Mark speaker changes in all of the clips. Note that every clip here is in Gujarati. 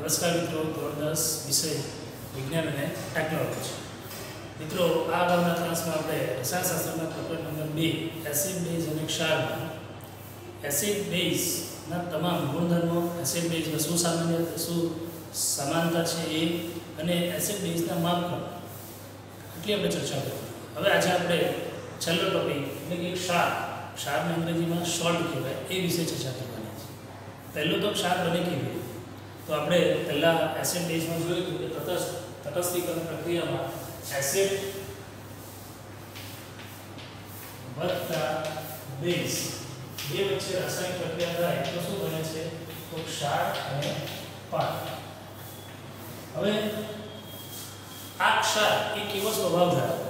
Speaker 1: નમસ્કાર મિત્રો, ધોરણ 10 વિષય વિજ્ઞાન અને ટેકનોલોજી. મિત્રો, આ અગાઉના ક્લાસમાં આપણે રસાયણશાસ્ત્રના પ્રકરણ નંબર 2 એસિડ બેઝ અને ક્ષારમાં એસિડ બેઝના તમામ ગુણધર્મો, એસિડ બેઝમાં શું સામાન્ય શું સમાનતા છે એ અને એસિડ બેઝના માપદંડ એટલી આપણે ચર્ચા કરી. હવે આજે આપણે છેલ્લો ટોપિક એટલે કે ક્ષારને અંગ્રેજીમાં સોલ્ટ કહેવાય એ વિશે ચર્ચા કરવાની છે. પહેલું તો ક્ષાર બને કેવી રીતે? તો આપણે પહેલાં એસિડ બેઝમાં જોયું કે તટસ્થીકરણ પ્રક્રિયામાં એસિડ વત્તા બેઝ બે વચ્ચે રાસાયણિક પ્રક્રિયા થાય તો શું બને છે? તો ક્ષાર અને પાણી. હવે આ ક્ષાર એ કેવો સ્વભાવ ધરાવે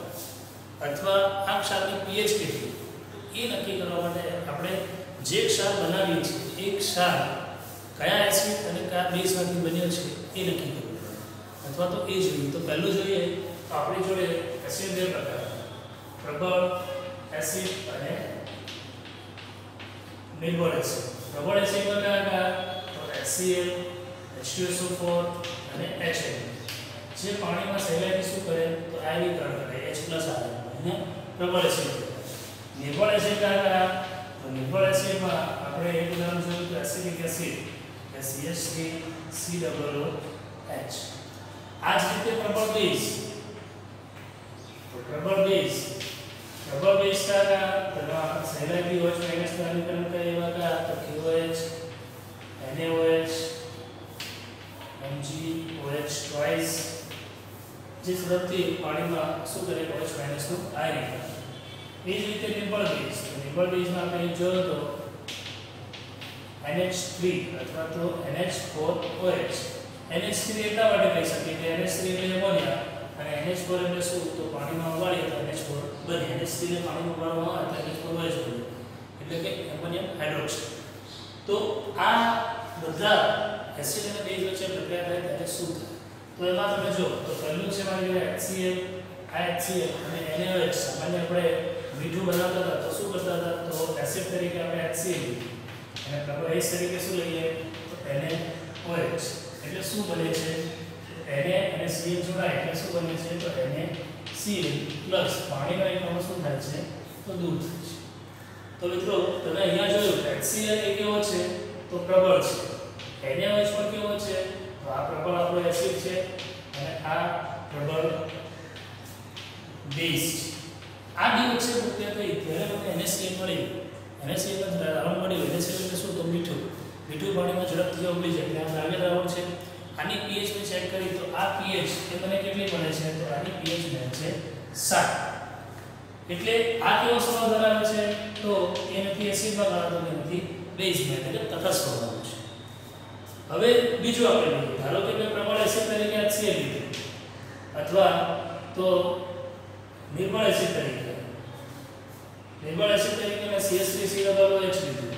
Speaker 1: અથવા આ ક્ષારની પીએચ કેટલી એ નક્કી કરવા માટે આપણે જે ક્ષાર બનાવીએ છીએ એ ક્ષાર કયા એસિડ અને કયા બેઝમાંથી બન્યો છે એ નક્કી કરવું પડે અથવા તો એ જોઈએ. તો પહેલું જોઈએ તો આપણી જોડે એસિડ બે પ્રકાર, પ્રબળ એસિડ અને નિર્બળ એસિડ. પ્રબળ એસિડમાં કયા? તો HCl, H2SO4 અને HA જે પાણીમાં સહેલાઈથી શું કરે તો આયનીકરણ કરે, H+ આવે અને પ્રબળ એસિડ. નિર્બળ એસિડ કયા? તો નિર્બળ એસિડમાં આપણે એક ઉદાહરણ જોયું તો એસિડિક એસિડ CH3COOH. આ જ રીતે પ્રબળ બેઝ, તો પ્રબળ બેઝ કયા? તેમાં સહેલાઈથી OH- આયનીકરણ કરે એવા કયા? તો KOH, NaOH, MgOH twice જે ઝડપથી પાણીમાં શું કરે OH- નું આયનીકરણ. એ જ રીતે નિર્બળ બેઝમાં આપણે જોયો તો NH3 અથવા તો NH4OH. NH3 એટલા માટે કહી શકીએ કે NH3 એટલે એમોનિયા અને NH4 એટલે શું? તો પાણીમાં ઉગાડીએ તો NH4 બને. NH3 ને પાણીમાં ઉગાડવામાં આવે તો NH4OH બને એટલે કે એમોનિયમ હાઇડ્રોક્સાઇડ. તો આ બધા એસિડ અને બેઝ વચ્ચે પ્રક્રિયા થાય ત્યારે શું થાય? તો એમાં તમે જો તો પહેલું છે મારી જોડે HCl, આ HCl અને NaOH. સામાન્ય આપણે મીઠું બનાવતા હતા તો શું કરતા હતા? તો એસિડ તરીકે આપણે HCl અને પ્રબળ બેઝ તરીકે શું લઈએ? તો NaOH. એટલે શું બને છે? Na અને Cl જોડાય એટલે શું બને છે? તો NaCl પ્લસ પાણીનો એક અણુ શું થાય છે? તો દૂર થાય છે. તો મિત્રો તમે અહીંયા જોયું HCl એ કેવો છે? તો પ્રબળ છે. NaOH પણ કેવો છે? તો આ પ્રબળ આપણો એસિડ છે અને આ પ્રબળ બેઝ છે. આ બે વચ્ચે પ્રક્રિયા થઈ ત્યારે તમને NaCl મળી. NaCl નો દ્રાવણ મળ્યું. NaCl એટલે શું? તો મીઠું પાણીમાં ઝડપથી ઓગળી જાય એટલે આ દ્રાવ્ય દ્રાવણ છે. આની pH ને ચેક કરી તો આ pH એ મને કેટલી મળે છે? તો આની pH મળે છે 7. એટલે આ કેવો સ્વભાવ ધરાવે છે? તો એ નથી એસિડમાં ગણાતો, નથી બેઝમાં, એટલે તટસ્થ સ્વભાવ છે. હવે બીજું આપણે લઈએ. ધારો કે મેં પ્રબળ એસિડ તરીકે HCl લીધું અથવા તો નિર્બળ એસિડ તરીકે મેં CH3COOH લીધું.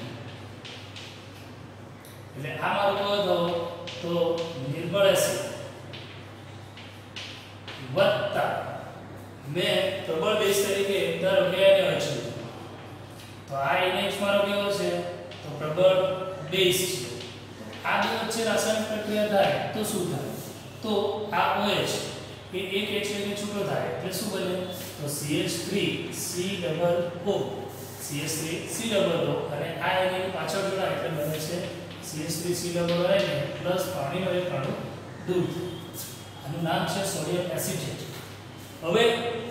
Speaker 1: એટલે આ મારો કયો તો નિર્બળ એસિડ વત્તા મેં પ્રબળ બેઝ તરીકે ધારો કે NaOH લીધું. તો આ NH મારો કેવો છે? તો પ્રબળ બેઝ છે. આ બે વચ્ચે રાસાયણિક પ્રક્રિયા થાય તો શું થાય? તો આ OH એ એક H લઈને છૂટો થાય એટલે શું બને? તો CH3COO અને આ એની પાછળ જોડાય એટલે બને છે CH3COOH પ્લસ પાણીનો એક અણુ દૂર. આનું નામ છે સોડિયમ એસિટેટ. હવે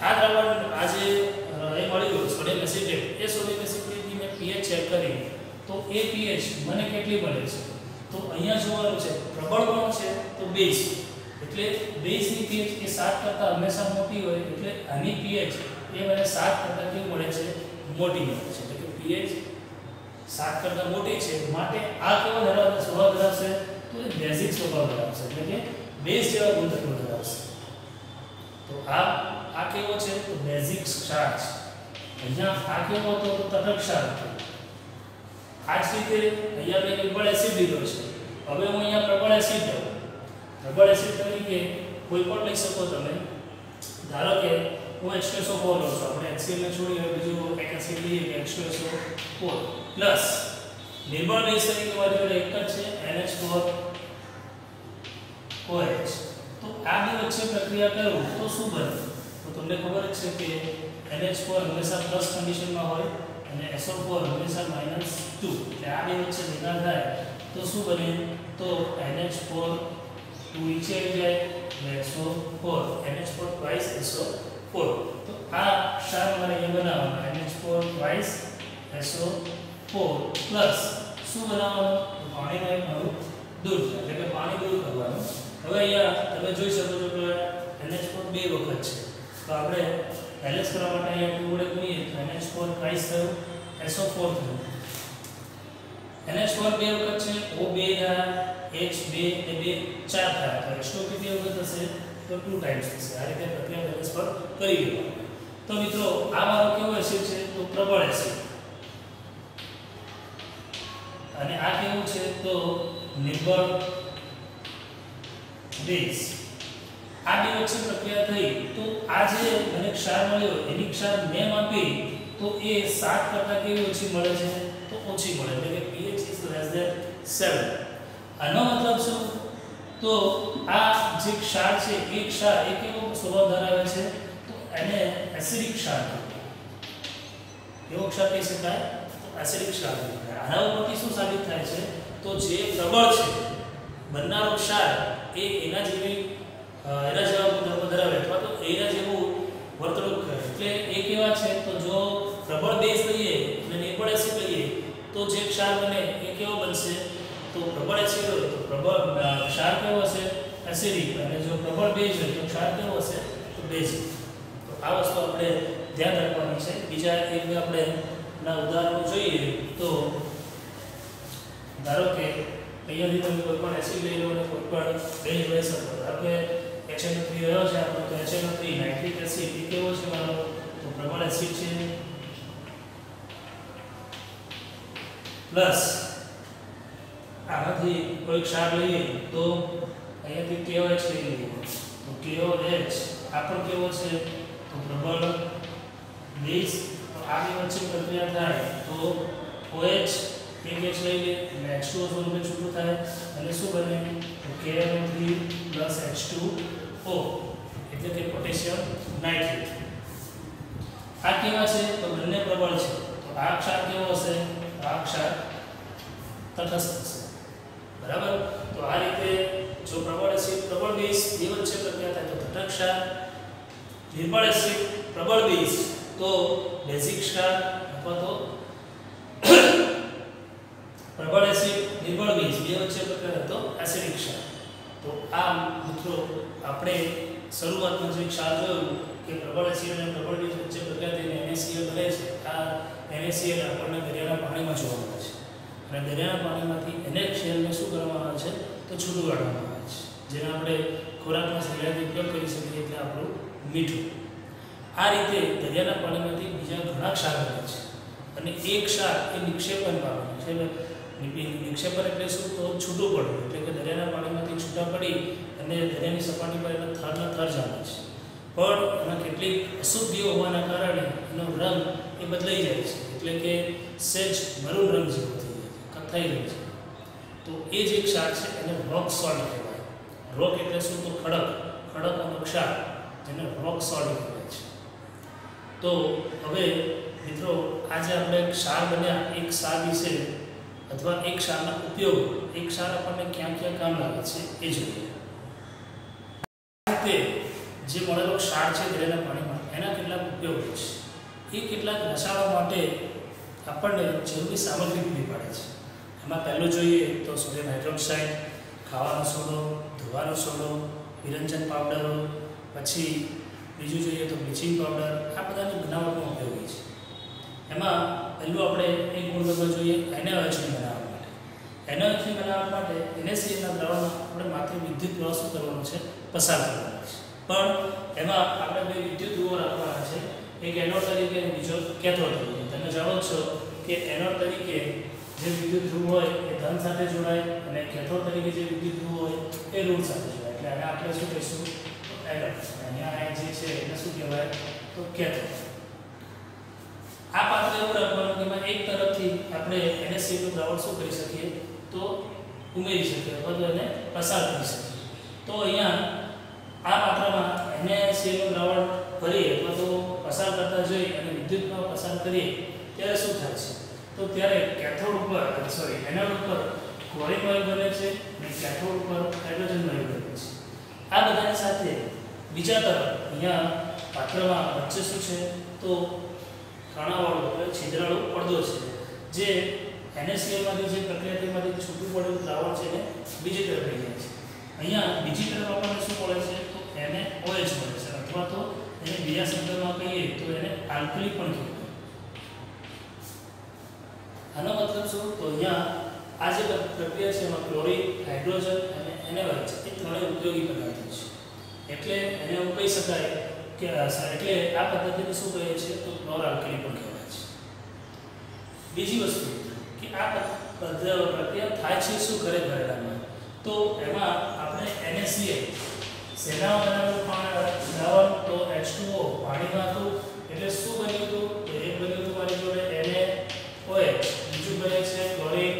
Speaker 1: આ દ્રાવણ આ જે એ મળી ગયું સોડિયમ એસિટેટ, એ સોડિયમ એસિટેટની મેં pH ચેક કરી તો એ pH મને કેટલી મળે છે? તો અહીંયા જોવાનું છે પ્રબળ કોણ છે? તો બેઝ. એટલે બેઝની pH એ 7 કરતાં હંમેશા મોટી હોય એટલે આની pH એ મને 7 કરતાં કેવું મળે છે? મોટી મળે છે. એટલે કે pH 7 કરતાં મોટી છે માટે આ કેવો સ્વભાવ ધરાવશે? તો એ બેઝિક સ્વભાવ ધરાવશે એટલે કે બેઝ જેવા ગુણધર્મો ધરાવશે. તો આ કેવો છે? તો બેઝિક ક્ષાર છે. અહીંયા આ કેવો હતો? તો તટક ક્ષાર હતો. આ જ રીતે અહીંયા મેં નિર્બળ એસિડ લીધો છે. હવે હું અહીંયા પ્રબળ એસિડ લઉં. પ્રબળ એસિડ તરીકે કોઈ પણ લઈ શકો તમે. ધારો કે હું H2SO4 લઉં છું. આપણે HCl ને છોડી હવે બીજું એક એસિડ લઈએ કે H2SO4 પ્લસ નિર્બળ બેઝ તરીકે મારી જોડે એક જ છે NH4 વચ્ચે પ્રક્રિયા કરું તો શું બને? તો તમને ખબર જ છે કે NH4 હંમેશા પ્લસ કન્ડિશનમાં હોય અને SO4 હંમેશા -2. એટલે આ બે વચ્ચે ભેગા થાય તો શું બને? તો NH4 2 નીચે આવી જાય એટલે SO4 NH4 twice SO4. તો આ ક્ષાર મારે એ બનાવવાનો NH4 twice SO4 પ્લસ શું બનાવવાનું? પાણીનો એક અણુ દૂર થાય એટલે કે પાણી દૂર કરવાનું. હવે અહીંયા તમે જોઈ શકો છો કે NH4 બે વખત છે તો આપણે બેલેન્સ કરવા માટે અહીંયા 2 વડે ગુણીએ તો NH4 twice થયું SO4 થયું. NH4 બે વખત છે O2 થાય H2 એ 2 4 થાય તો H2 કેટલી વખત થશે? તો 2 ટાઈમ્સ થશે. આ રીતે પ્રક્રિયા બેલેન્સ પર કરી લેવાનું. તો મિત્રો આ મારો કેવો એસિડ છે? તો પ્રબળ એસિડ. અને આ કેવું છે? તો નિર્બળ બેઝ. આ બે વચ્ચે પ્રક્રિયા થઈ તો આ જે મને ક્ષાર મળ્યો એની ક્ષાર નેમ આપી તો એ 7 કરતા કેવી ઓછી મળે છે? તો ઓછી મળે એટલે કે pH is less than 7. આનો મતલબ શું? તો આ જે ક્ષાર છે એ ક્ષાર એ કેવો સ્વભાવ ધરાવે છે? તો એને એસિડિક ક્ષાર કહેવાય. એવો ક્ષાર કહી શકાય તો એસિડિક ક્ષાર કહેવાય. આના ઉપરથી શું સાબિત થાય છે? તો જે પ્રબળ છે બનનારો ક્ષાર એ એના જેવા ગુણધર્મ ધરાવે અથવા તો એના જેવું વર્તણૂક કરે. એટલે એ કેવા છે? તો જો પ્રબળ બેઝ લઈએ અને નિર્બળ એસિડ લઈએ તો જે ક્ષાર બને એ કેવો બનશે? તો પ્રબળ એસિડ હોય તો પ્રબળ ક્ષાર કેવો હશે? એસિડિક. અને જો પ્રબળ બેઝ હોય તો ક્ષાર કેવો હશે? તો બેઝિક. તો આ વસ્તુ આપણે ધ્યાન રાખવાની છે. બીજા એક બે આપણે ના ઉદાહરણો જોઈએ તો ધારો કે અહીંયાથી તમે કોઈ પણ એસિડ લઈ લો અને કોઈ પણ બેઝ લઈ શકો. આપણે HNO3 રહ્યો છે આપણો તો HNO3 નાઇટ્રિક એસિડ એ કેવો છે મારો? તો પ્રબળ એસિડ છે પ્લસ આમાંથી કોઈ ક્ષાર લઈએ તો અહીંયાથી KOH લઈ લઈએ તો KOH આ પણ કેવો છે? તો પ્રબળ બેઝ. તો આ બે વચ્ચે પ્રક્રિયા થાય તો OH એક H લઈ લે એટલે H2O સ્વરૂપે છૂટું થાય અને શું બને? તો KNO3 H2O એટલે કે પોટેશિયમ નાઇટ્રેટ. આ કેવા છે? તો બંને પ્રબળ છે. તો આ ક્ષાર કેવો હશે? આ ક્ષાર તટસ્થ હશે. બરાબર. તો આ રીતે જો પ્રબળ એસિડ પ્રબળ બેઝ બે વચ્ચે પ્રક્રિયા થાય તો તટસ્થ ક્ષાર, નિર્બળ એસિડ પ્રબળ બેઝ તો બેઝિક ક્ષાર અથવા તો પ્રબળ એસિડ નિર્બળ બેઝ બે વચ્ચે પ્રક્રિયા તો એસિડિક ક્ષાર. તો આ મિત્રો આપણે શરૂઆતમાં જે ક્ષાર જોયું કે પ્રબળ એસિડ અને પ્રબળ બેઝ વચ્ચે પ્રક્રિયા થઈને NaCl બને છે. આ NaCl આપણને દરિયાના પાણીમાં જોવા મળે છે અને દરિયાના પાણીમાંથી NaCl ને શું કરવામાં આવે છે? તો છૂટું કાઢવામાં આવે છે જેને આપણે ખોરાકમાં સહેલાઈથી ઉપયોગ કરી શકીએ એટલે આપણું મીઠું. આ રીતે દરિયાના પાણીમાંથી બીજા ઘણા ક્ષાર બને છે અને એક ક્ષાર એ નિક્ષેપણ પામે છે. નિક્ષેપણ એટલે શું? તો છૂટું પડવું એટલે કે દરિયાના પાણીમાંથી છૂટા પડી અને દરિયાની સપાટી પર એના થરના થર જામે છે. પણ એમાં કેટલીક અશુદ્ધિઓ હોવાના કારણે એનો રંગ એ બદલાઈ જાય છે એટલે કે સેજ મરૂન રંગ જેવો થઈ જાય છે, કથ્થાઈ રંગ છે. તો એ જે ક્ષાર છે એને રોક સોલ્ટ કહેવાય. રોક એટલે શું? તો ખડકનો ક્ષાર જેને રોક સોલ્ટ કહેવાય છે. તો હવે મિત્રો આજે આપણે ક્ષાર બન્યા એક ક્ષાર વિશે અથવા એક ક્ષારના ઉપયોગ, એક ક્ષાર આપણને ક્યાં ક્યાં કામ લાગે છે એ જોઈએ. આ રીતે જે મળેલો ક્ષાર છે દરિયાના પાણીમાં એના કેટલાક ઉપયોગો છે. એ કેટલાક રસાયણો માટે આપણને જરૂરી સામગ્રી પૂરી પાડે છે. એમાં પહેલું જોઈએ તો સોડિયમ હાઇડ્રોક્સાઇડ, ખાવાનો સોડો, ધોવાનો સોડો, વિરંજન પાવડરો, પછી બીજું જોઈએ તો બ્લીચિંગ પાવડર. આ બધાની બનાવટમાં ઉપયોગી છે. એમાં પહેલું આપણે એક ગુણધર્મ જોઈએ NaOH બનાવવા માટે. NaOH બનાવવા માટે NaClના દ્રાવણમાં આપણે માત્ર વિદ્યુત પ્રવાહ શું કરવાનો છે? પસાર કરવાનો છે. પણ એમાં આપણે બે વિદ્યુત ધ્રુવો રાખવાના છે, એક એનોડ તરીકે અને બીજો કેથોડ તરીકે. તમે જાણો છો કે એનોડ તરીકે જે વિદ્યુત ધ્રુવ હોય એ ધન સાથે જોડાય અને કેથોડ તરીકે જે વિદ્યુત ધ્રુવ હોય એ ઋણ સાથે જોડાય. એટલે આને આપણે શું કહીશું? એનોડ. અહીંયા આ જે છે એને શું કહેવાય? તો કેથોડ. આ પાત્ર એવું રાખવાનું કે એમાં એક તરફથી આપણે NaClનું દ્રાવણ શું કરી શકીએ? તો ઉમેરી શકીએ અથવા તો એને પસાર કરી શકીએ. તો અહીંયા આ માત્રામાં NaCl નું દ્રાવણ ભરીએ અથવા તો પસાર કરતા જઈ અને વિદ્યુતમાં પસાર કરીએ ત્યારે શું થાય છે? તો ત્યારે કેથોડ ઉપર એનોડ ઉપર ક્લોરીન વાયુ બને છે અને કેથોડ ઉપર હાઇડ્રોજન વાયુ બને છે. આ બધાની સાથે બીજા તરફ અહીંયા પાત્રમાં વચ્ચે શું છે? તો કાણાવાળો એટલે છિદ્રાળુ પડદો છે જે NaCl માંથી જે પ્રક્રિયામાંથી છૂટું પડેલું દ્રાવણ છે એને બીજી તરફ લઈ જાય છે. અહીંયા બીજી તરફ આપણને શું મળે છે? તો NaOH મળે છે અથવા તો એને બીજા શબ્દમાં કહીએ તો એને આલ્કલી પણ કહેવાય. આનો મતલબ શું? તો અહીંયા આ જે પ્રક્રિયા છે એમાં ક્લોરીન, હાઇડ્રોજન અને NaOH એ ત્રણેય ઉપયોગી પદાર્થો છે. એટલે એને એવું કહી શકાય કે એટલે આ પદ્ધતિને શું કહે છે? તો ક્લોરઆલ્કલી પણ કહેવાય છે. બીજી વસ્તુ કે આ પ્રક્રિયા થાય છે શું કરે ઘરેણામાં? તો એમાં આપણે NaCl શેના બનાવેલું દ્રાવણ તો H2O પાણીમાં હતું એટલે શું બન્યું હતું? તો એક બન્યું હતું મારી જોડે NaOH, બીજું બને છે ક્લોરીન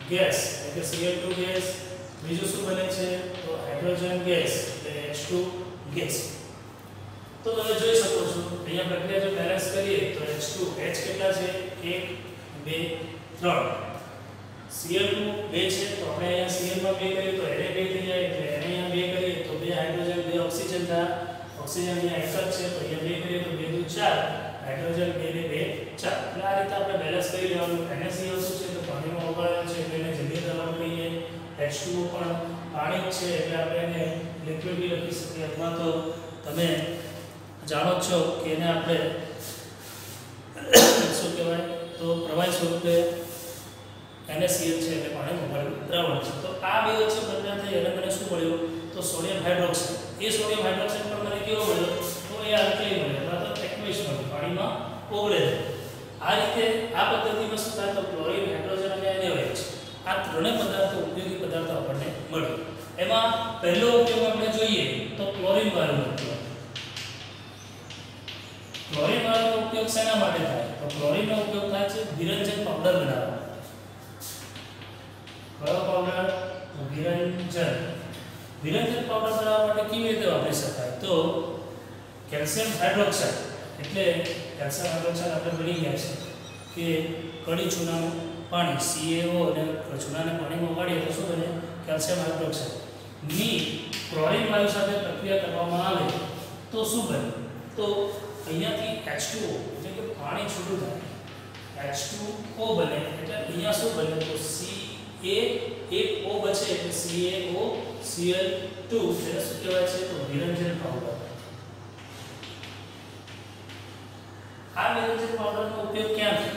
Speaker 1: ગેસ એટલે Cl2 ગેસ, બીજું શું બને છે? તો હાઇડ્રોજન ગેસ એટલે H2 ગેસ. તો તમે જોઈ શકો છો અહીંયા પ્રક્રિયા જો બેલેન્સ કરીએ તો H2 H કેટલા છે? 1 2 3. Cl2 2 છે તો આપણે અહીંયા Cl માં 2 કરીએ તો Na 2 થઈ જાય એટલે Na અહીંયા 2 કરીએ તો 2 હાઇડ્રોજન 2 ઓક્સિજન થાય. ઓક્સિજન અહીંયા એક જ છે તો અહીંયા 2 કરીએ તો 2 દુ 4 હાઇડ્રોજન 2 ને 2 4. એટલે આ રીતે આપણે બેલેન્સ કરી લેવાનું. NaCl શું છે? તો પાણીમાં ઓગળેલો છે એટલે એને જલીય દ્રાવણ કહીએ. H2O પણ પાણી જ છે એટલે આપણે એને લિક્વિડ બી લખી શકીએ અથવા તો તમે જાણો છો કે એને આપણે શું કહેવાય? તો પ્રવાહી સ્વરૂપે NaCl છે એટલે પાણીમાં ઓગળેલું દ્રાવણ છે. તો આ બે વચ્ચે પ્રક્રિયા થઈ એટલે મને શું મળ્યું? તો સોડિયમ હાઇડ્રોક્સાઇડ. એ સોડિયમ હાઇડ્રોક્સાઇડ પણ મને કેવો મળ્યો? તો એ આલ્કલી મળ્યો અથવા તો એક્વિયસ મળ્યો, પાણીમાં ઓગળે છે. આ રીતે આ પદ્ધતિમાં શું થાય? તો ક્લોરીન, હાઇડ્રોજન અને NaOH આ ત્રણેય પદાર્થો ઉપયોગી પદાર્થો આપણને મળે. એમાં પહેલો ઉપયોગ આપણે જોઈએ તો ક્લોરીન વાયુનો ઉપયોગ. ક્લોરીન વાયુનો ઉપયોગ શેના માટે થાય? તો ક્લોરીનનો ઉપયોગ થાય છે વિરંજન પાવડર બનાવવા. કયો પાવડર? તો વિરંજન. વિરંજન પાવડર બનાવવા માટે કેવી રીતે વાપરી શકાય? તો કેલ્શિયમ હાઇડ્રોક્સાઇડ એટલે કેલ્શિયમ હાઇડ્રોક્સાઇડ આપણે ભણી ગયા છે કે કડી ચૂનાનું પાણી CaO અને ચૂનાને પાણીમાં ઓગાળીએ તો શું બને? કેલ્શિયમ હાઇડ્રોક્સાઇડ ની ક્લોરીન વાયુ સાથે પ્રક્રિયા કરવામાં આવે તો શું બને? તો અહીંયાથી H2O એટલે કે પાણી છૂટું થાય, H2O બને એટલે અહીંયા શું બને? તો Ca એક O બચે એટલે CaOCl2 જેને શું કહેવાય છે? તો વિરંજન પાવડર. આ વિરંજન પાવડરનો ઉપયોગ ક્યાં થાય?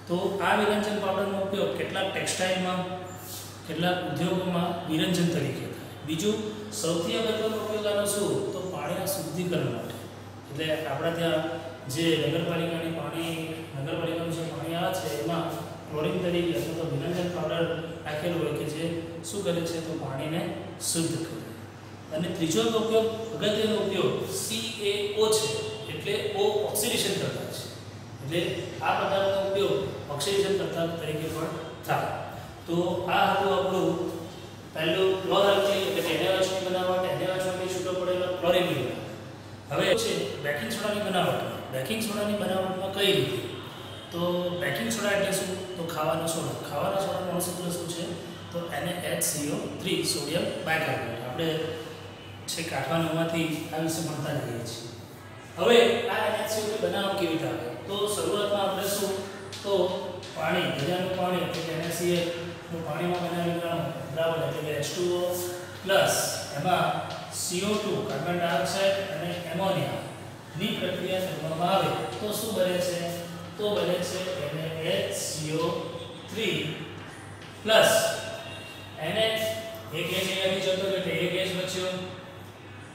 Speaker 1: તો આ વિરંજન પાવડરનો ઉપયોગ કેટલાક ટેક્સટાઇલમાં, કેટલાક ઉદ્યોગોમાં વિરંજન તરીકે થાય. બીજું સૌથી અગત્યનો ઉપયોગ આનો શું? તો પાણીના શુદ્ધિકરણ માટે. એટલે આપણા ત્યાં જે નગરપાલિકાનું જે પાણી આવે છે એમાં ક્લોરીન તરીકે અથવા તો વિરંજન પાવડર નાખેલું હોય કે જે શું કરે છે? તો પાણીને શુદ્ધ કરે. અને ત્રીજો ઉપયોગ, અગત્યનો ઉપયોગ CaO છે એટલે O ઓક્સિડેશન કરતા છે. એટલે આ પદાર્થનો ઉપયોગ ઓક્સિડેશન કરતા તરીકે પણ થાય. તો આ હતું આપણું પહેલું ક્લોરઆલ્કલી એટલે NaOH ની બનાવટ. NaOH માંથી છૂટો પડેલો ક્લોરીન ની બનાવટ. હવે છે બેકિંગ સોડાની બનાવટ. બેકિંગ સોડાની બનાવટમાં કઈ રીતે? તો બેકિંગ સોડા એટલે શું? તો ખાવાનો સોડા. ખાવાના સોડાનું અણુસૂત્ર શું છે? તો NaHCO3 સોડિયમ બાયકાર્બોનેટ. આપણે છે કાઠવાનોમાંથી આ વિશે ભણતા રહીએ છીએ. હવે આ NaCO3 બનાવવા કેવી રીતે આવે? તો શરૂઆતમાં આપણે શું? તો પાણી, દરિયાનું પાણી એટલે NaCl નું પાણીમાં બનાવેલું દ્રાવણ એટલે H2O પ્લસ એમાં CO2 કાર્બન ડાયોક્સાઇડ અને એમોનિયા ની પ્રક્રિયા કરવામાં આવે તો શું બને છે? તો બને છે NaHCO3 પ્લસ Na એક ગેસ અહીંયાથી જતો એટલે એક ગેસ બચ્યો,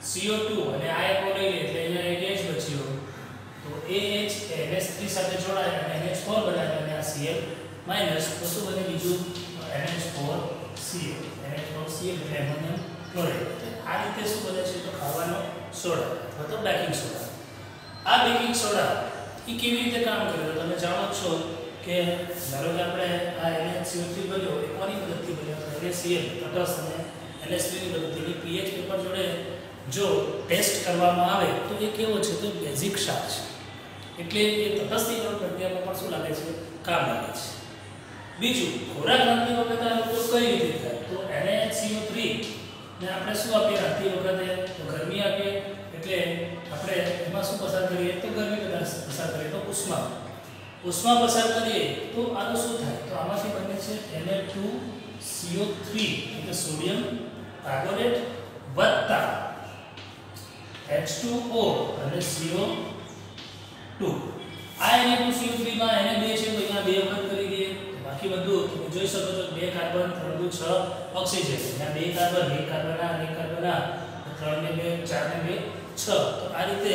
Speaker 1: CO2 અને આ એક લઈ લે એટલે અહીંયા એક ગેસ બચ્યો. તો AH એ NH3 સાથે જોડાય અને NH4 બનાવે અને આ Cl માઈનસ તો શું બને બીજું? NH4Cl. NH4Cl એટલે એમોનિયમ ક્લોરાઇડ. આ રીતે શું બને છે? તો ખાવાનો સોડા અથવા તો બેકિંગ સોડા. આ બેકિંગ સોડા એ કેવી રીતે કામ કરે? તો તમે જાણો છો કે ધારો કે આપણે આ NaCO3 બન્યો એ કોની મદદથી બન્યો? NaCl તટસ્થ અને NH3 ની મદદથી pH પેપર જોડે જો ટેસ્ટ કરવામાં આવે તો એ કેવો છે તો બેઝિક ક્ષાર છે, એટલે એ તટસ્થીકરણ પ્રક્રિયામાં પણ શું લાગે છે કામ લાગે છે. બીજું ખોરાક રાંધતી વખતે આનો ઉપયોગ કઈ રીતે થાય તો NaCO3 ને આપણે શું આપીએ રાંધતી વખતે તો ગરમી આપીએ, એટલે આપણે એમાં શું પસાર કરીએ તો ગરમી પસાર કરીએ તો ઉષ્મા પસાર કરીએ તો આનું શું થાય તો આમાંથી બને છે Na2CO3 એટલે સોડિયમ કાર્બોનેટ વત્તા H2O અને CO2. આ Na2CO3 માં Na2 છે તો અહીંયા 2 વખત કરી દઈએ, બાકી બધું તમે જોઈ શકો છો 2 કાર્બન 3 6 ઓક્સિજન, અહીંયા 2 કાર્બન 1 કાર્બન આ 1 કાર્બન આ 3 ને 2 4 ને 2 6. તો આ રીતે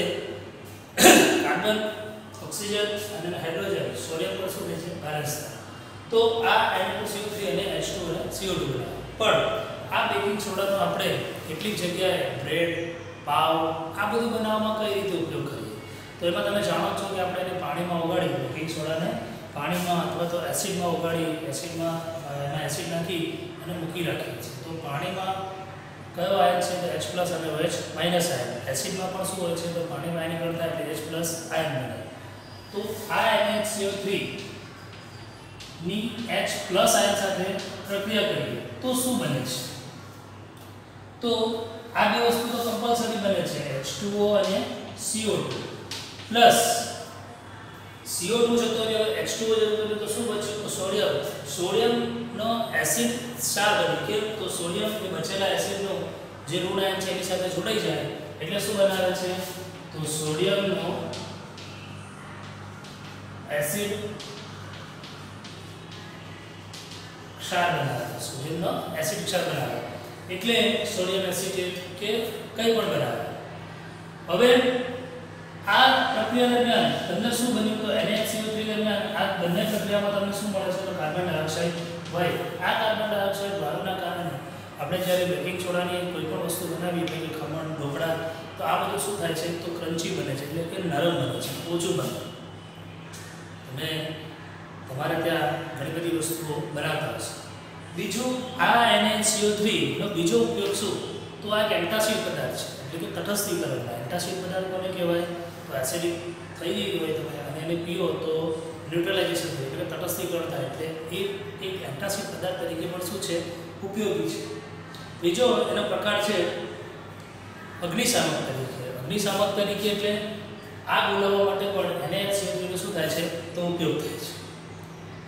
Speaker 1: કાર્બન ઓક્સિજન અને હાઇડ્રોજન સોડિયમ પર શું રહે છે બેલેન્સ થાય. તો આ Na2CO3 અને H2O અને CO2 બનાવે. પણ આ બેકિંગ સોડાનો આપણે કેટલીક જગ્યાએ બ્રેડ પાવ આ બધું બનાવવામાં કઈ રીતે ઉપયોગ કરીએ તો એમાં તમે જાણો છો કે આપણે એને પાણીમાં ઓગાળી બેકિંગ સોડાને પાણીમાં અથવા તો એસિડમાં ઓગાળી એસિડમાં એમાં એસિડ નાખી અને મૂકી રાખીએ છીએ. તો પાણીમાં કયો આયન છે તો H+ અને OH- આયન. એસિડમાં પણ શું હોય છે તો પાણીમાં આયનીકરણ થાય એટલે H+ આયન બને. તો આ NaCO3 ની H+ આયન સાથે પ્રક્રિયા કરીએ તો શું બને છે તો આ બે વસ્તુ તો કમ્પલસરી બને છે H2O અને CO2 પ્લસ CO2 જતો રહ્યો H2O જતો રહ્યો તો શું બચ્યું તો સોડિયમનો એસિડ ક્ષાર બને. કેમ તો સોડિયમ કે બચેલા એસિડનો જે ઋણ આયન છે એની સાથે જોડાઈ જાય એટલે શું બનાવે છે તો સોડિયમનો એસિડ ક્ષાર બનાવે. સોડિયમનો એસિડ ક્ષાર બનાવે એટલે સોડિયમ એસિટેટ કે કંઈ પણ બનાવે. હવે આ પ્રક્રિયા દરમિયાન તમને શું બન્યું તો NaCO3 દરમિયાન આ બંને પ્રક્રિયામાં તમને શું મળે છે તો કાર્બન ડાયોક્સાઇડ વાયુ. આ કાર્બન ડાયોક્સાઇડ વાયુના કારણે આપણે જ્યારે બેકિંગ સોડાની કોઈ પણ વસ્તુ બનાવીએ એટલે કે ખમણ ઢોકળા તો આ બધું શું થાય છે તો ક્રન્ચી બને છે એટલે કે નરમ બને છે, ઓછું બને. અને તમારે ત્યાં ઘણી બધી વસ્તુઓ બનાવતા હશે. બીજું આ NaCO3 નો બીજો ઉપયોગ શું તો આ એક એન્ટાસિડ પદાર્થ છે એટલે કે તટસ્થીકરણ. એન્ટાસિડ પદાર્થ કોને કહેવાય તો એસિડિક થઈ ગઈ હોય તમે અને એને પીઓ તો ન્યુટ્રલાઇઝેશન થાય એટલે તટસ્થીકરણ થાય એટલે એ એક એન્ટાસિડ પદાર્થ તરીકે પણ શું છે ઉપયોગી છે. બીજો એનો પ્રકાર છે અગ્નિશામક તરીકે. અગ્નિશામક તરીકે એટલે આગ ઓલવવા માટે પણ NaCO3 નો શું થાય છે તો ઉપયોગ થાય છે.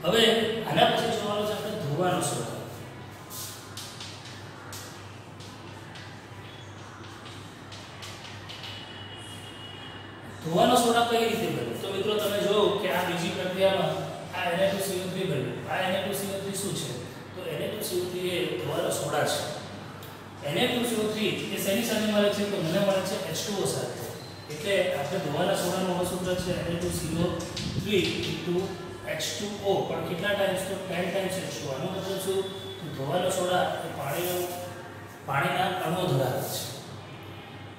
Speaker 1: હવે આના પછી જોવાનું છે આપણે ધોવાનો સોડા. ધોવાનો સોડા કઈ રીતે બને તો મિત્રો તમે જોયો કે આ બીજી પ્રક્રિયામાં આ Na2CO3 બન્યું. આ Na2CO3 શું છે તો Na2CO3 એ ધોવાનો સોડા છે. Na2CO3 એ શેની સાથે મળે છે તો મને મળે છે H2O સાથે. એટલે આપણે ધોવાના સોડાનું સૂત્ર છે Na2CO3 H2O પણ કેટલા ટાઈમ્સ તો 10 ટાઈમ્સ H2O. આનો મતલબ શું તો ધોવાના સોડા એ પાણીના અણુ ધરાવે છે.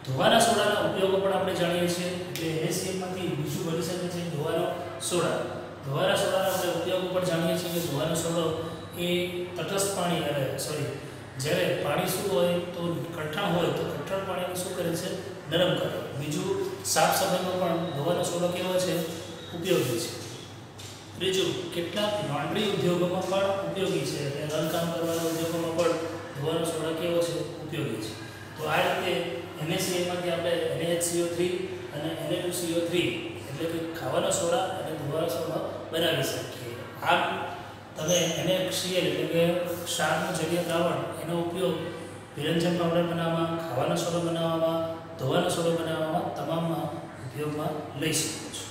Speaker 1: ધોવાના સોડાના ઉપયોગો પણ આપણે જાણીએ છીએ એટલે NaCl માંથી બીજું બની શકે છે ધોવાનો સોડા. ધોવાના સોડાના આપણે ઉપયોગો પણ જાણીએ છીએ કે ધોવાનો સોડો એ તટસ્થ પાણી જ્યારે પાણી શું હોય તો કઠણ હોય તો કઠણ પાણીને શું કરે છે નરમ કરે. બીજું સાફ સફાઈમાં પણ ધોવાનો સોડો કેવો છે ઉપયોગી છે. ત્રીજું કેટલાક લોન્ડ્રી ઉદ્યોગોમાં પણ ઉપયોગી છે એટલે રંગકામ કરવાના ઉદ્યોગોમાં પણ ધોવાનો સોડા કેવો છે ઉપયોગી છે. તો આ રીતે NaCl માંથી આપણે NaHCO3 અને Na2CO3 એટલે કે ખાવાનો સોડા અને ધોવાનો સોડા બનાવી શકીએ. આમ તમે NaCl એટલે કે ક્ષારનું જલીય દ્રાવણ એનો ઉપયોગ વિરંજન પાવડર બનાવવામાં, ખાવાનો સોડો બનાવવામાં, ધોવાનો સોડો બનાવવામાં તમામમાં ઉપયોગમાં લઈ શકો છો.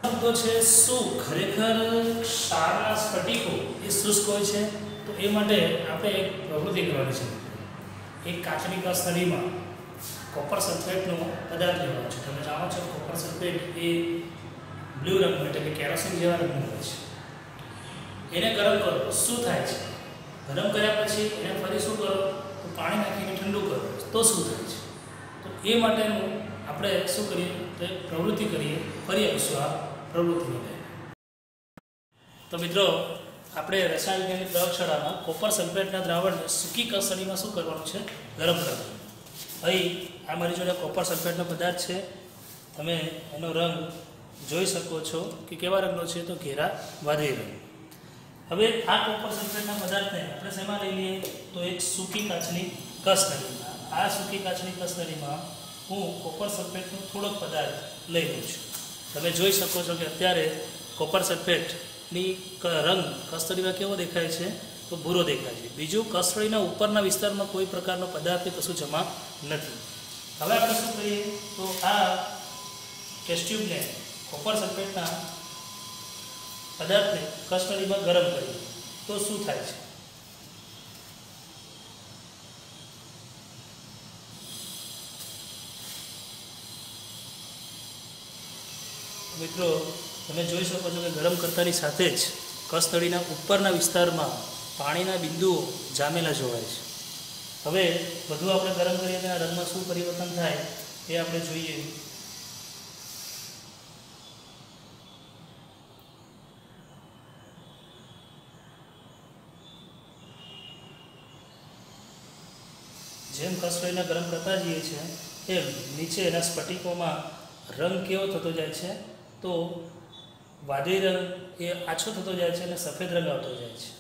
Speaker 1: શબ્દો છે શું ખરેખર ક્ષારના સ્ફટિકો એ શુષ્ક હોય છે તો એ માટે આપણે એક પ્રવૃત્તિ કરવાની છે. એક કાચની કસ્તરીમાં કોપર સલ્ફેટનો પદાર્થ લેવાનો છે. તમે જાણો છો કોપર સલ્ફેટ એ બ્લુ રંગનું એટલે કે કેરોસીન જેવા રંગનું હોય છે. એને ગરમ કરો શું થાય છે ગરમ કર્યા પછી એને ફરી શું કરો તો પાણી નાખીને ઠંડુ કરો તો શું થાય છે તો એ માટેનું આપણે શું કરીએ તો એક પ્રવૃત્તિ કરીએ. ફરી આવીશું આ પ્રવૃત્તિને લઈને. તો મિત્રો આપણે રસાયણ વિજ્ઞાનની પ્રયોગશાળામાં કોપર સલ્ફેટના દ્રાવણને સૂકી કસળીમાં શું કરવાનું છે ગરમ કરવાનું. અહીં આ મારી જોડે કોપર સલ્ફેટનો પદાર્થ છે. તમે એનો રંગ જોઈ શકો છો કે કેવા રંગનો છે, તો ઘેરા વાદળી રંગ. હવે આ કોપર સલ્ફેટના પદાર્થને આપણે શેમાં લઈ લઈએ, તો એક સૂકી કાચની કસનળીમાં. આ સૂકી કાચની કસનળીમાં હું કોપર સલ્ફેટનો થોડોક પદાર્થ લઈ લઉં છું. તમે જોઈ શકો છો કે અત્યારે કોપર સલ્ફેટની રંગ કસનળીમાં કેવો દેખાય છે, તો ભૂરો દેખાય છે. બીજું, કસનળીના ઉપરના વિસ્તારમાં કોઈ પ્રકારનો પદાર્થ કે કશું જમા નથી. હવે આપણે શું કરીએ, તો આ ટેસ્ટ ટ્યુબને કોપર સલ્ફેટના પદાર્થને કસનળીમાં ગરમ કરીએ તો શું થાય છે. મિત્રો, તમે જોઈ શકો છો કે ગરમ કરતાની સાથે જ કસનળીના ઉપરના વિસ્તારમાં પાણીના બિંદુઓ જામેલા જોવાય છે. હવે બધું આપણે ગરમ કરીએ તેના રંગમાં શું પરિવર્તન થાય એ આપણે જોઈએ. જેમ કસનળીને ગરમ કરતા જઈએ છીએ એમ નીચે એના સ્ફટિકોમાં રંગ કેવો થતો જાય છે, તો વાદળી રંગ એ આછો થતો જાય છે અને સફેદ રંગ આવતો જાય છે.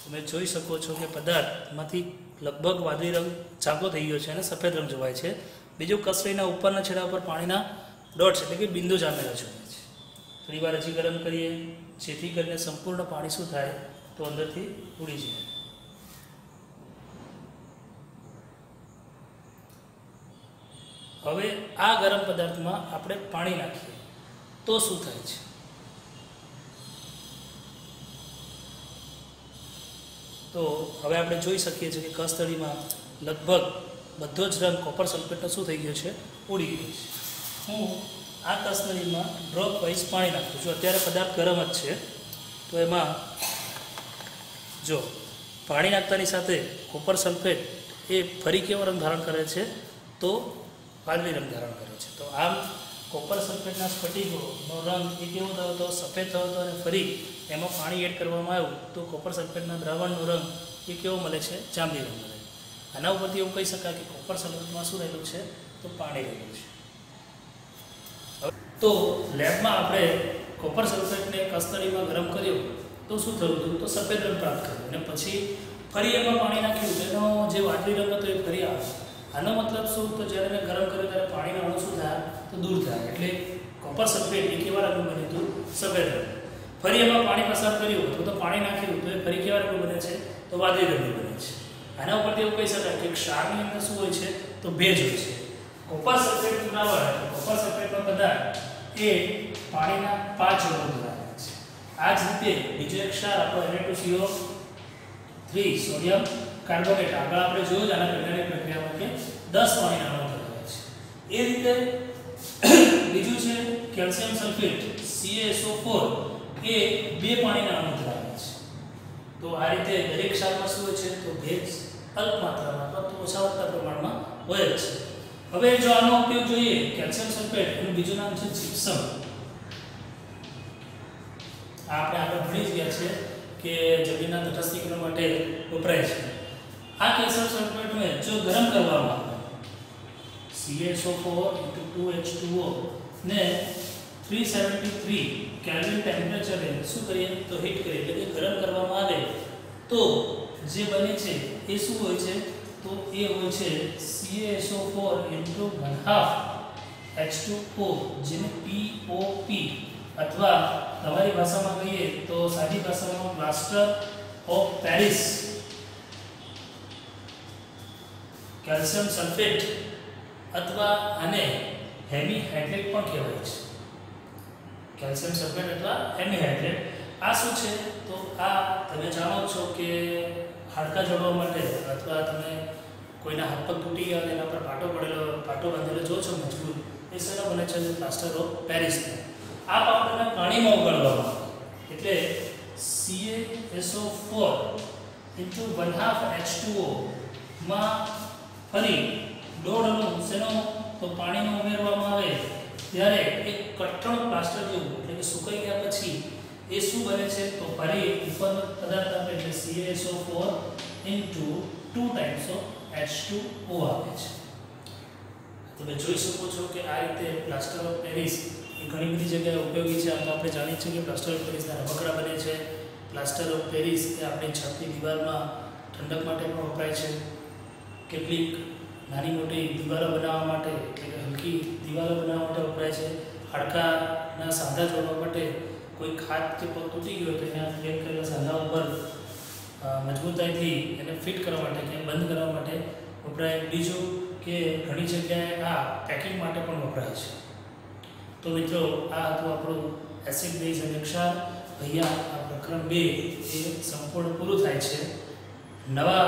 Speaker 1: તમે જોઈ શકો છો કે પદાર્થમાંથી લગભગ વાદળી રંગ જાગો થઈ ગયો છે અને સફેદ રંગ જોવાય છે. બીજું, કસનળીના ઉપરના છેડા પર પાણીના ડોટ્સ એટલે કે બિંદુ જામેલા જોવાય છે. થોડી વાર હજી ગરમ કરીએ જેથી કરીને સંપૂર્ણ પાણી શું થાય, તો અંદરથી ઉડી જાય. હવે આ ગરમ પદાર્થમાં આપણે પાણી નાખીએ તો શું થાય છે. તો હવે આપણે જોઈ શકીએ છીએ કે કસનળીમાં લગભગ બધો જ રંગ કોપર સલ્ફેટનો શું થઈ ગયો છે, ઉડી ગયો છે. હું આ કસનળીમાં ડ્રોપ વાઇઝ પાણી નાખું છું. અત્યારે પદાર્થ ગરમ જ છે, તો એમાં જો પાણી નાખતાની સાથે કોપર સલ્ફેટ એ ફરી કેવો રંગ ધારણ કરે છે, તો વાદળી રંગ ધારણ કરે છે. તો આમ કોપર સલ્ફેટના સ્ફટિકોનો રંગ એ કેવો થયો હતો, સફેદ થયો હતો, અને ફરી એમાં પાણી એડ કરવામાં આવ્યું તો કોપર સલ્ફેટના દ્રાવણનો રંગ એ કેવો મળે છે, જાંબલી રંગ મળે. આના ઉપરથી એવું કહી શકાય કે કોપર સલ્ફેટમાં શું રહેલું છે, તો પાણી રહેલું છે. તો લેબમાં આપણે કોપર સલ્ફેટને કસનળીમાં ગરમ કર્યો તો શું થયું હતું, તો સફેદ રંગ પ્રાપ્ત કર્યો અને પછી ફરી એમાં પાણી નાખ્યું તેનો જે વાદળી રંગ હતો એ ફરી આવ્યો. આનો મતલબ શું, તો જ્યારે મેં ગરમ કર્યો ત્યારે પાણીના અણુ શું થાય, તો દૂર થાય. એટલે કોપર સલ્ફેટ એ કેવા રંગનું બન્યું હતું, સફેદ રંગ. ફરી એમાં પાણી પસાર કર્યું અથવા તો પાણી નાખ્યું તો એ ફરી કેવા રંગનું બને છે, તો વાદળી રંગનું બને છે. આના ઉપરથી એવું કહી શકાય કે ક્ષારની અંદર શું હોય છે, તો ભેજ હોય છે. કોપર સલ્ફેટનું દ્રાવણ, કોપર સલ્ફેટનો પદાર્થ એ પાણીના 5 અણુ ધરાવે છે. આ જ રીતે બીજો એક ક્ષાર આપણો Na2CO3 સોડિયમ કાર્બોનેટ, આગળ આપણે જોયું જ આના પહેલાની પ્રક્રિયામાં કે 10 પાણીના અણુ ધરાવે છે. એ રીતે બીજું છે કેલ્શિયમ સલ્ફેટ CaSO4 એ 2 પાણીના અણુ ધરાવે છે. તો આ રીતે દરેક ક્ષારમાં શું હોય છે, તો ભેજ અલ્પ માત્રામાં અથવા તો ઓછા પ્રમાણમાં હોય છે. હવે જો આનો ઉપયોગ જોઈએ, કેલ્શિયમ સલ્ફેટ એનું બીજું નામ છે જીપ્સમ. આપણે આગળ ભણી જ ગયા છે કે જમીનના તટસ્થીકરણ માટે વપરાય છે. આ કેલ્શિયમ સલ્ફેટને જો ગરમ કરવામાં આવે CaSO4 ને 373 કેલ્વિન ટેમ્પરેચરે શું કરીએ, તો હીટ કરીએ એટલે કે ગરમ કરવામાં આવે તો જે બને છે એ શું હોય છે, તો એ હોય છે CaSO4 1/2 H2O, જેને POP અથવા તમારી ભાષામાં કહીએ તો સાદી ભાષામાં plaster of Paris calcium sulphate અથવા આને હેમીહાઇડ્રેટ પણ કહેવાય છે. કેલ્શિયમ સલ્ફેટ અથવા હેમીહાઇડ્રેટ આ શું છે, તો આ તમે જાણો છો કે હાડકાં જોડવા માટે અથવા તમે કોઈના હાથ પગ તૂટી ગયા અને એના પર પાટો બાંધેલો જો છો મજબૂત, એ શેનો બને છે, પ્લાસ્ટર ઓફ પેરિસ. આ પાવડરને પાણીમાં ઉગાડવામાં આવે એટલે CaSO4 1/2 H2O માં ફરી 1.5 અણુ શેનો, તો પાણીમાં ઉમેરવામાં આવે ત્યારે એક કઠણ પ્લાસ્ટર જેવું એટલે કે સુકાઈ ગયા પછી એ એ શું બને છે તો ફરી ઉપરનો પદાર્થ આપે એટલે CaSO4 into 2 times of H2O આપે છે. તમે જોઈ શકો છો કે આ રીતે પ્લાસ્ટર ઓફ પેરિસ એ ઘણી બધી જગ્યાએ ઉપયોગી છે. આમ તો આપણે જાણીએ છીએ કે પ્લાસ્ટર ઓફ પેરિસના રમકડા બને છે. પ્લાસ્ટર ઓફ પેરિસ એ આપણી છતની દિવાલમાં ઠંડક માટે પણ વપરાય છે. કેટલીક નાની મોટી દિવાલો બનાવવા માટે એટલે કે હલકી દિવાલો બનાવવા માટે વપરાય છે. હાડકાના સાંધા જોડવા માટે કોઈ ખાટ કે પગ તૂટી ગયો તો એના ફ્રેમ કરેલા સાંધા ઉપર મજબૂતાઈથી એને ફિટ કરવા માટે કે બંધ કરવા માટે વપરાય. બીજું કે ઘણી જગ્યાએ આ પેકિંગ માટે પણ વપરાય છે. તો મિત્રો આ હતું આપણું એસિડ બેઝ અને ક્ષાર. અહીંયા આ પ્રકરણ 2 એ સંપૂર્ણ પૂરું થાય છે. નવા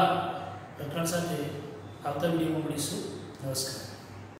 Speaker 1: પ્રકરણ સાથે આવતા વિડીયોમાં મળીશું. નમસ્કાર.